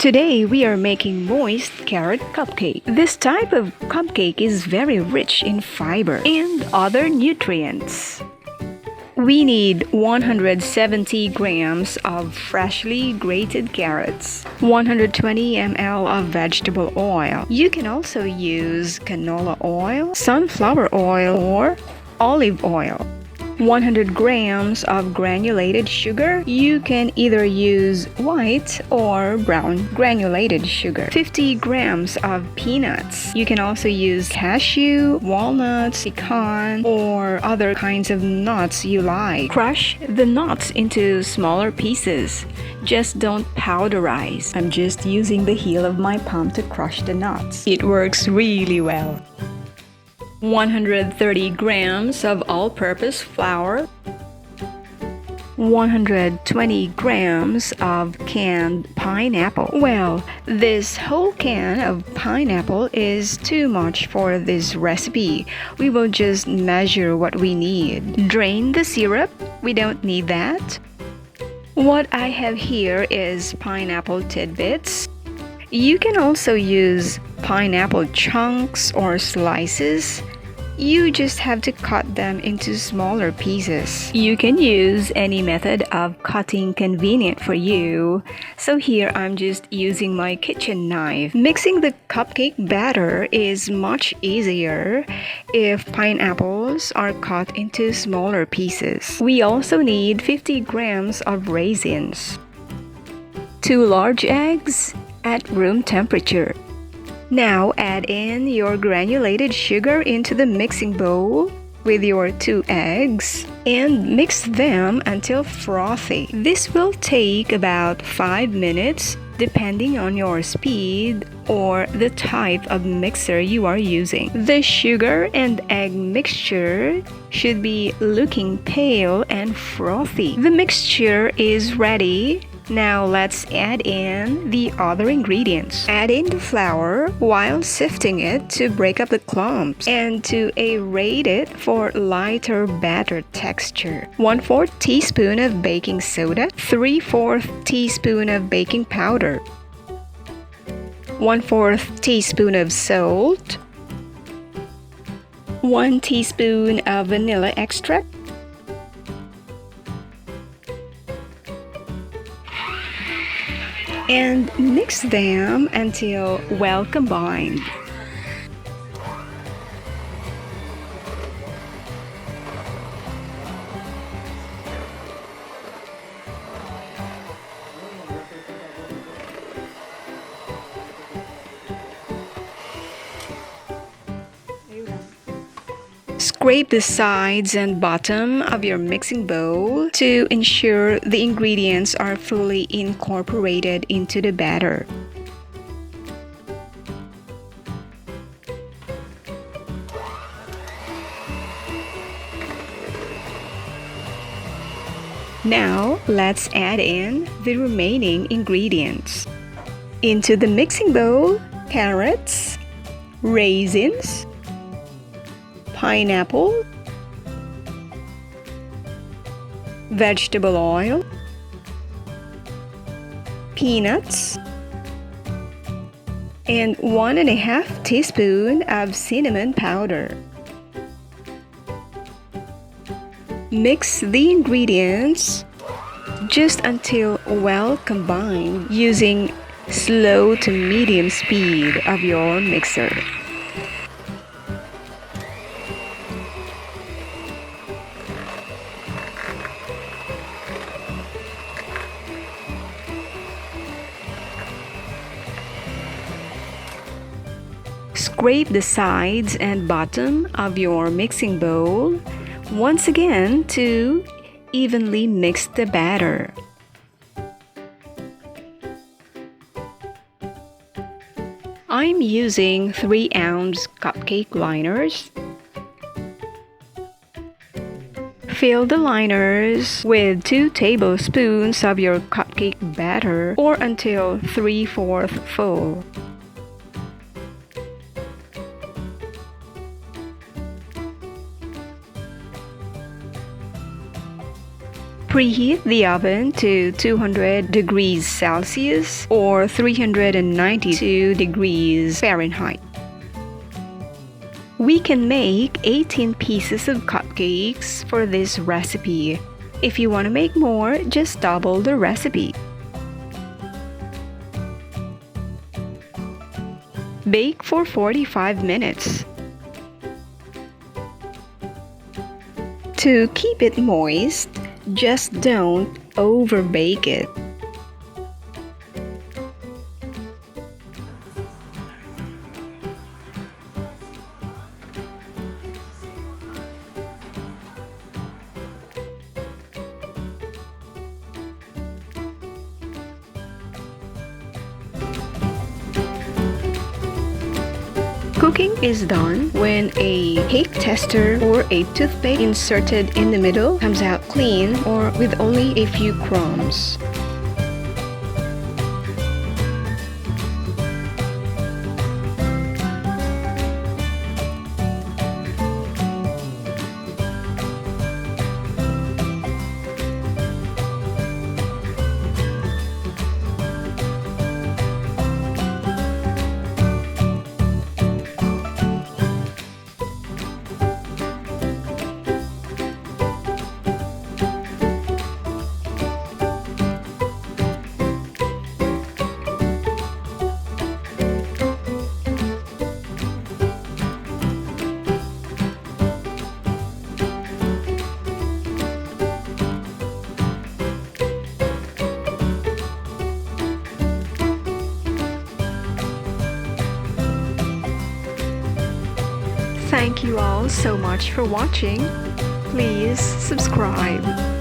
Today we are making moist carrot cupcake. This type of cupcake is very rich in fiber and other nutrients. We need 170 grams of freshly grated carrots, 120 ml of vegetable oil. You can also use canola oil, sunflower oil, or olive oil. 100 grams of granulated sugar. You can either use white or brown granulated sugar. 50 grams of peanuts. You can also use cashew, walnuts, pecan, or other kinds of nuts you like. Crush the nuts into smaller pieces. Just don't powderize. I'm just using the heel of my palm to crush the nuts. It works really well. 130 grams of all-purpose flour, 120 grams of canned pineapple. Well, this whole can of pineapple is too much for this recipe. We will just measure what we need. Drain the syrup. We don't need that. What I have here is pineapple tidbits. You can also use pineapple chunks or slices. You just have to cut them into smaller pieces. You can use any method of cutting convenient for you. So here I'm just using my kitchen knife. Mixing the cupcake batter is much easier if pineapples are cut into smaller pieces. We also need 50 grams of raisins, 2 large eggs at room temperature. Now add in your granulated sugar into the mixing bowl with your 2 eggs and mix them until frothy. This will take about 5 minutes depending on your speed or the type of mixer you are using. The sugar and egg mixture should be looking pale and frothy. The mixture is ready. Now let's add in the other ingredients. Add in the flour while sifting it to break up the clumps and to aerate it for lighter batter texture. 1/4 teaspoon of baking soda, 3/4 teaspoon of baking powder, 1/4 teaspoon of salt, 1 teaspoon of vanilla extract, and mix them until well combined. Scrape the sides and bottom of your mixing bowl to ensure the ingredients are fully incorporated into the batter. Now, let's add in the remaining ingredients. Into the mixing bowl, carrots, raisins, pineapple, vegetable oil, peanuts, and 1.5 teaspoon of cinnamon powder. Mix the ingredients just until well combined using slow to medium speed of your mixer. Scrape the sides and bottom of your mixing bowl once again to evenly mix the batter. I'm using 3-ounce cupcake liners. Fill the liners with 2 tablespoons of your cupcake batter or until 3/4 full. Preheat the oven to 200 degrees Celsius or 392 degrees Fahrenheit. We can make 18 pieces of cupcakes for this recipe. If you want to make more, just double the recipe. Bake for 45 minutes. To keep it moist, just don't over-bake it. Cooking is done when a cake tester or a toothpick inserted in the middle comes out clean or with only a few crumbs. Thank you all so much for watching. Please subscribe.